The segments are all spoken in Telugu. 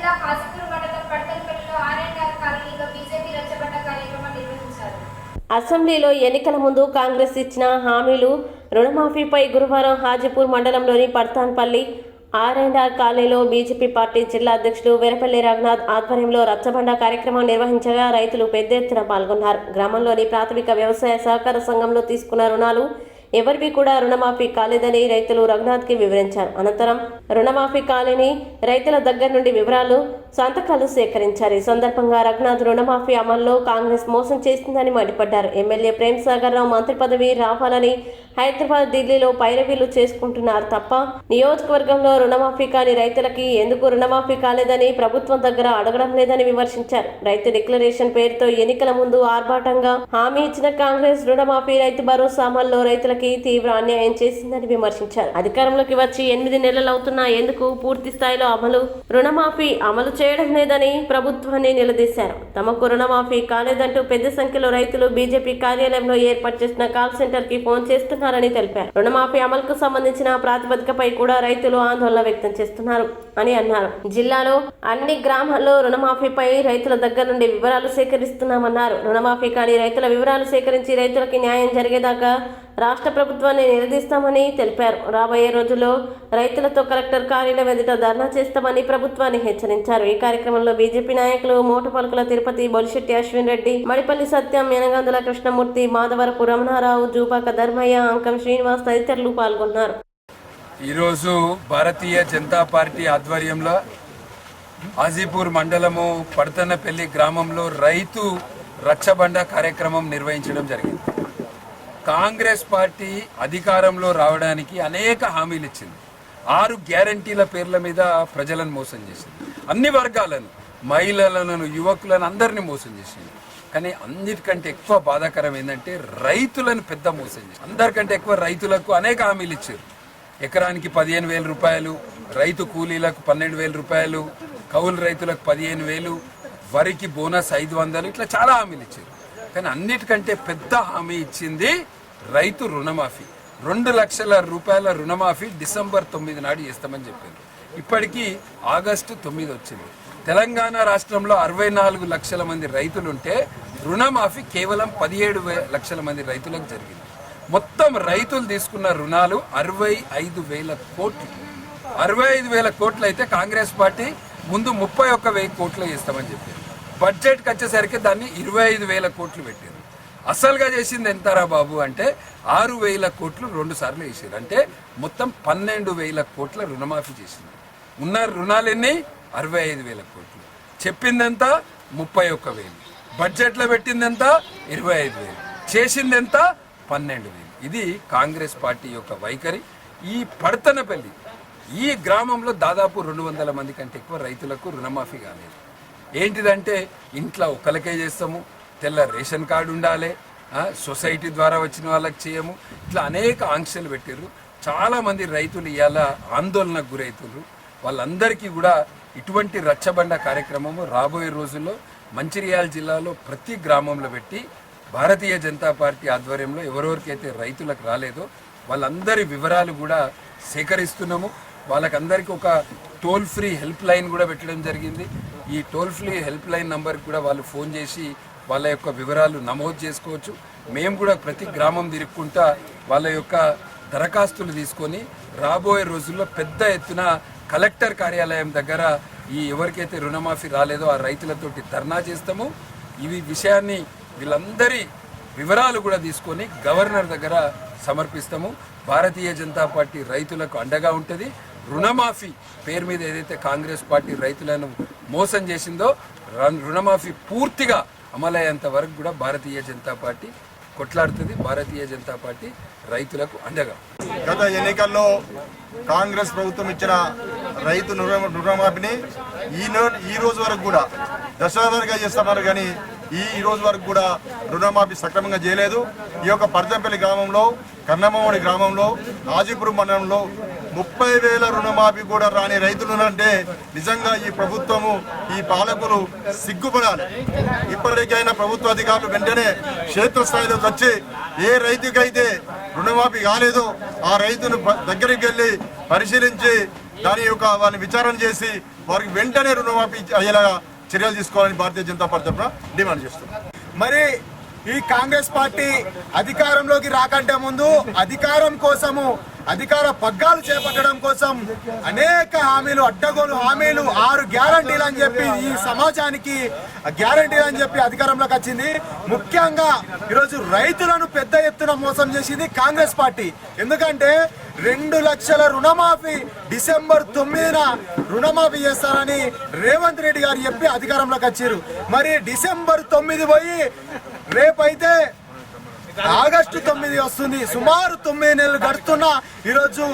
జిల్లా హాజీపూర్ మండలం పడతలపల్లిలో ఆర్ఎన్ఆర్ కాలనీలో బీజేపీ రచ్చబండ కార్యక్రమం నిర్వహించారు. అసెంబ్లీలో ఎన్నికల ముందు కాంగ్రెస్ ఇచ్చిన హామీలు రుణమాఫీపై గురువారం హాజీపూర్ మండలంలోని పడతాన్పల్లి ఆర్ఎన్ఆర్ కాలనీలో బీజేపీ పార్టీ జిల్లా అధ్యక్షుడు వీరపల్లి రఘునాథ్ ఆధ్వర్యంలో రచ్చబండ కార్యక్రమం నిర్వహించగా రైతులు పెద్ద ఎత్తున పాల్గొన్నారు. గ్రామంలోని ప్రాథమిక వ్యవసాయ సహకార సంఘంలో తీసుకున్న రుణాలు ఎవరివి కూడా రుణమాఫీ కాలేదని రైతులు రఘునాథ్కి వివరించారు. అనంతరం రుణమాఫీ కాలేని రైతుల దగ్గర నుండి వివరాలు, సంతకాలు సేకరించారు. ఈ సందర్భంగా రఘునాథ్ రుణమాఫీ అమల్లో కాంగ్రెస్ మోసం చేసిందని మండిపడ్డారు. ఎమ్మెల్యే ప్రేమ్ సాగర్ రావు మంత్రి పదవి రావాలని హైదరాబాద్, ఢిల్లీలో పైరవీలు చేసుకుంటున్నారు తప్ప నియోజకవర్గంలో రుణమాఫీ కాని రైతులకి ఎందుకు రుణమాఫీ కాలేదని ప్రభుత్వం దగ్గర అడగడం లేదని విమర్శించారు. రైతు డిక్లరేషన్ పేరుతో ఎన్నికల ముందు ఆర్భాటంగా హామీ ఇచ్చిన కాంగ్రెస్ రుణమాఫీ, రైతు భరోసా అమల్లో రైతులకి తీవ్ర అన్యాయం చేసిందని విమర్శించారు. అధికారంలోకి వచ్చి 8 నెలలవుతున్నా ఎందుకు పూర్తి స్థాయిలో రుణమాఫీ అమలు చేయడం లేదని ప్రభుత్వాన్ని నిలదీశారు. తమకు రుణమాఫీ కాలేదంటూ పెద్ద సంఖ్యలో రైతులు బీజేపీ కార్యాలయంలో ఏర్పాటు చేసిన కాల్ సెంటర్ కి ఫోన్ చేస్తున్నారని తెలిపారు. రుణమాఫీ అమలుకు సంబంధించిన ప్రాతిపదికపై కూడా రైతులు ఆందోళన వ్యక్తం చేస్తున్నారు అని అన్నారు. జిల్లాలో అన్ని గ్రామాల్లో రుణమాఫీపై రైతుల దగ్గర నుండి వివరాలు సేకరిస్తున్నామన్నారు. రుణమాఫీ కాని రైతుల వివరాలు సేకరించి రైతులకి న్యాయం జరిగేదాకా రాష్ట్ర ప్రభుత్వాన్ని నిలదీస్తామని తెలిపారు. రాబోయే రోజుల్లో రైతులతో కలెక్టర్ కార్యాలయం ఎదుట ధర్నా చేస్తామని ప్రభుత్వాన్ని హెచ్చరించారు. ఈ కార్యక్రమంలో బీజేపీ నాయకులు మోటపలుకుల తిరుపతి, బొలిశెట్టి అశ్విన్ రెడ్డి, మడిపల్లి సత్యం, యనగందుల కృష్ణమూర్తి, మాధవరపు రమణారావు, జూపాక ధర్మయ్య, అంకం శ్రీనివాస్ తదితరులు పాల్గొన్నారు. ఈరోజు భారతీయ జనతా పార్టీ ఆధ్వర్యంలో హాజీపూర్ మండలము పడతనపల్లి గ్రామంలో రైతు రచ్చబండ కార్యక్రమం నిర్వహించడం జరిగింది. కాంగ్రెస్ పార్టీ అధికారంలో రావడానికి అనేక హామీలు ఇచ్చింది. 6 గ్యారంటీల పేర్ల మీద ప్రజలను మోసం చేసింది. అన్ని వర్గాలను, మహిళలను, యువకులను అందరినీ మోసం చేసింది. కానీ అన్నిటికంటే ఎక్కువ బాధాకరం ఏంటంటే రైతులను పెద్ద మోసం చేసింది. అందరికంటే ఎక్కువ రైతులకు అనేక హామీలు ఇచ్చారు. ఎకరానికి 15,000 రూపాయలు, రైతు కూలీలకు 12,000 రూపాయలు, కౌలు రైతులకు 15,000, వరికి బోనస్ 500, ఇట్లా చాలా హామీలు ఇచ్చారు. కానీ అన్నిటికంటే పెద్ద హామీ ఇచ్చింది రైతు రుణమాఫీ. 2 లక్షల రూపాయల రుణమాఫీ డిసెంబర్ 9 నాడు చేస్తామని చెప్పారు. ఇప్పటికీ ఆగస్టు 9 వచ్చింది. తెలంగాణ రాష్ట్రంలో 64 లక్షల మంది రైతులుంటే రుణమాఫీ కేవలం 17 లక్షల మంది రైతులకు జరిగింది. మొత్తం రైతులు తీసుకున్న రుణాలు 65,000 కోట్లు. 65,000 కోట్లు అయితే కాంగ్రెస్ పార్టీ ముందు 31,000 కోట్లు చేస్తామని చెప్పారు. బడ్జెట్కి వచ్చేసరికి దాన్ని 25,000 కోట్లు పెట్టారు. అసలుగా చేసింది ఎంతరా బాబు అంటే 6,000 కోట్లు 2 సార్లు వేసారు. అంటే మొత్తం 12,000 కోట్ల రుణమాఫీ చేసింది. ఉన్న రుణాలు ఎన్ని? 65,000 కోట్లు. చెప్పిందెంత? 31,000. బడ్జెట్లో పెట్టిందెంత? 25,000. చేసిందెంత? 12,000. ఇది కాంగ్రెస్ పార్టీ యొక్క వైఖరి. ఈ పడతనపల్లి ఈ గ్రామంలో దాదాపు 200 మంది కంటే ఎక్కువ రైతులకు రుణమాఫీ కాలేదు. ఏంటిదంటే ఇంట్లో ఒకరికే చేస్తాము, తెల్ల రేషన్ కార్డు ఉండాలి, సొసైటీ ద్వారా వచ్చిన వాళ్ళకి చేయము, ఇట్లా అనేక ఆంక్షలు పెట్టారు. చాలామంది రైతులు ఇవాళ ఆందోళనకు గురవుతున్నారు. వాళ్ళందరికీ కూడా ఇటువంటి రచ్చబండ కార్యక్రమము రాబోయే రోజుల్లో మంచిర్యాల జిల్లాలో ప్రతి గ్రామంలో పెట్టి భారతీయ జనతా పార్టీ ఆధ్వర్యంలో ఎవరెవరికైతే రైతులకు రాలేదో వాళ్ళందరి వివరాలు కూడా సేకరిస్తున్నాము. వాళ్ళకందరికీ ఒక టోల్ ఫ్రీ హెల్ప్ లైన్ కూడా పెట్టడం జరిగింది. ఈ టోల్ ఫ్రీ హెల్ప్ లైన్ నంబర్కి కూడా వాళ్ళు ఫోన్ చేసి వాళ్ళ యొక్క వివరాలు నమోదు చేసుకోవచ్చు. మేము కూడా ప్రతి గ్రామం తిరుక్కుంటా వాళ్ళ యొక్క దరఖాస్తులు తీసుకొని రాబోయే రోజుల్లో పెద్ద ఎత్తున కలెక్టర్ కార్యాలయం దగ్గర ఈ ఎవరికైతే రుణమాఫీ రాలేదో ఆ రైతులతోటి ధర్నా చేస్తాము. ఈ విషయాన్ని వీళ్ళందరి వివరాలు కూడా తీసుకొని గవర్నర్ దగ్గర సమర్పిస్తాము. భారతీయ జనతా పార్టీ రైతులకు అండగా ఉంటుంది. రుణమాఫీ పేరు మీద ఏదైతే కాంగ్రెస్ పార్టీ రైతులను మోసం చేసిందో రుణమాఫీ పూర్తిగా అమలయ్యేంత వరకు కూడా భారతీయ జనతా పార్టీ కొట్లాడుతుంది. భారతీయ జనతా పార్టీ రైతులకు అండగా. గత ఎన్నికల్లో కాంగ్రెస్ ప్రభుత్వం ఇచ్చిన రైతు రుణమాఫీని ఈ రోజు వరకు కూడా దశాబ్దాలుగా చేస్తున్నారు. కానీ ఈ రోజు వరకు కూడా రుణమాఫీ సక్రమంగా చేయలేదు. ఈ యొక్క పడతనపల్లి గ్రామంలో, కన్నమ్మవాడి గ్రామంలో, హాజీపురం మండలంలో 30,000 రుణమాఫీ కూడా రాని రైతులు అంటే నిజంగా ఈ ప్రభుత్వము, ఈ పాలకులు సిగ్గుపడాలి. ఇప్పటికైనా ప్రభుత్వ అధికారులు వెంటనే క్షేత్రస్థాయిలోకి వచ్చి ఏ రైతుకైతే రుణమాఫీ కాలేదో ఆ రైతును దగ్గరికి వెళ్ళి పరిశీలించి దాని యొక్క వాళ్ళని విచారణ చేసి వారికి వెంటనే రుణమాఫీ అయ్యేలాగా చర్యలు తీసుకోవాలని భారతీయ జనతా పార్టీ తరఫున డిమాండ్ చేస్తున్నాం. మరి ఈ కాంగ్రెస్ పార్టీ అధికారంలోకి రాకంటే ముందు అధికారం కోసము అధికార పగ్గాలు చేపట్టడం కోసం అనేక హామీలు అడ్డగోలు హామీలు 6 గ్యారంటీలు అని చెప్పి ఈ సమాజానికి గ్యారంటీలు అని చెప్పి అధికారంలోకి వచ్చింది. ముఖ్యంగా ఈరోజు రైతులను పెద్ద ఎత్తున మోసం చేసింది కాంగ్రెస్ పార్టీ. ఎందుకంటే 2 లక్షల రుణమాఫీ డిసెంబర్ 9న రుణమాఫీ చేస్తారని రేవంత్ రెడ్డి గారు చెప్పి అధికారంలోకి వచ్చారు. మరి డిసెంబర్ 9 పోయి రేపైతే ఆగస్టు 9 వస్తుంది. సుమారు 9 నెలలు గడుస్తున్నా ఈరోజు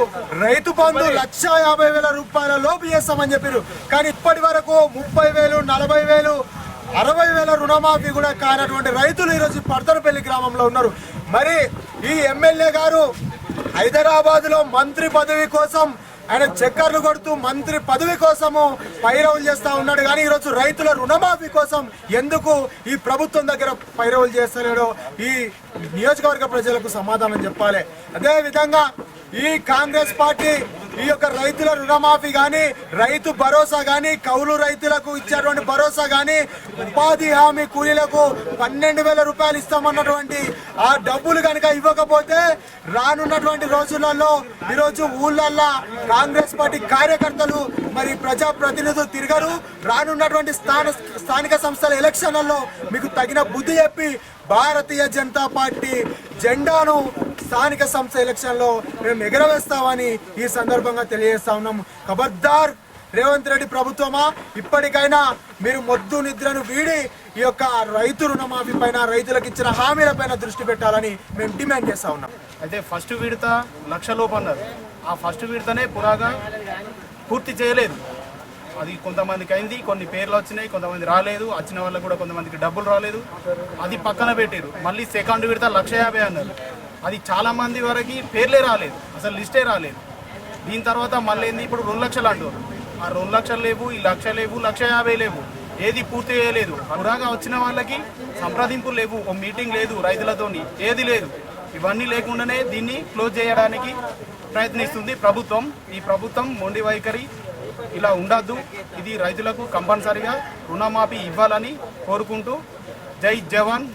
రైతు బంధు 1,50,000 రూపాయల లోపు చేస్తామని చెప్పారు. కానీ ఇప్పటి వరకు 30,000, 40,000, 60,000 రుణమాఫీ కూడా కానటువంటి రైతులు ఈరోజు పర్తనపల్లి గ్రామంలో ఉన్నారు. మరి ఈ ఎమ్మెల్యే గారు హైదరాబాద్ లో మంత్రి పదవి కోసం ఆయన చక్కర్లు కొడుతూ మంత్రి పదవి కోసము పైరవులు చేస్తా ఉన్నాడు. కానీ ఈరోజు రైతుల రుణమాఫీ కోసం ఎందుకు ఈ ప్రభుత్వం దగ్గర పైరవులు చేస్తలేడో ఈ నియోజకవర్గ ప్రజలకు సమాధానం చెప్పాలి. అదే విధంగా ఈ కాంగ్రెస్ పార్టీ ఈ యొక్క రైతుల రుణమాఫీ కానీ, రైతు భరోసా కానీ, కౌలు రైతులకు ఇచ్చేటువంటి భరోసా కానీ, ఉపాధి హామీ కూలీలకు 12,000 రూపాయలు ఇస్తామన్నటువంటి ఆ డబ్బులు కనుక ఇవ్వకపోతే రానున్నటువంటి రోజులలో ఈరోజు ఊళ్ళల్లో కాంగ్రెస్ పార్టీ కార్యకర్తలు మరి ప్రజాప్రతినిధులు తిరగరు. రానున్నటువంటి స్థానిక సంస్థల ఎలక్షన్లలో మీకు తగిన బుద్ధి చెప్పి భారతీయ జనతా పార్టీ జెండాను స్థానిక సంస్థ ఎలక్షన్లో మేము ఎగరవేస్తామని ఈ సందర్భంగా తెలియజేస్తా ఉన్నాము. ఖబర్దార్ రేవంత్ రెడ్డి ప్రభుత్వమా, ఇప్పటికైనా మీరు మొద్దు నిద్రను వీడి ఈ యొక్క రైతు రుణమాఫీ పైన, రైతులకు ఇచ్చిన హామీల పైన దృష్టి పెట్టాలని మేము డిమాండ్ చేస్తా ఉన్నాం. అయితే ఫస్ట్ విడత 1,00,000 లోపు అన్నారు. ఆ ఫస్ట్ విడతనే పురాగా పూర్తి చేయలేదు. అది కొంతమందికి అయింది, కొన్ని పేర్లు వచ్చినాయి, కొంతమంది రాలేదు. వచ్చిన వాళ్ళకు కూడా కొంతమందికి డబ్బులు రాలేదు. అది పక్కన పెట్టారు. మళ్ళీ సెకండ్ విడత 1,50,000 అన్నారు. అది చాలా మంది వరకు పేర్లే రాలేదు, అసలు లిస్టే రాలేదు. దీని తర్వాత మళ్ళీ ఏంది, ఇప్పుడు 2 లక్షలు అంటారు. ఆ 2 లక్షలు లేవు, ఈ 1,00,000 లేవు, 1,50,000 లేవు, ఏది పూర్తి చేయలేదు. పురాగా వచ్చిన వాళ్ళకి సంప్రదింపులు లేవు, ఓ మీటింగ్ లేదు రైతులతోని, ఏది లేదు. ఇవన్నీ లేకుండానే దీన్ని క్లోజ్ చేయడానికి ప్రయత్నిస్తుంది ప్రభుత్వం. ఈ ప్రభుత్వం మొండి వైఖరి ఇలా ఉండద్దు. ఇది రైతులకు కంపల్సరిగా రుణమాఫీ ఇవ్వాలని కోరుకుంటూ జై జవాన్.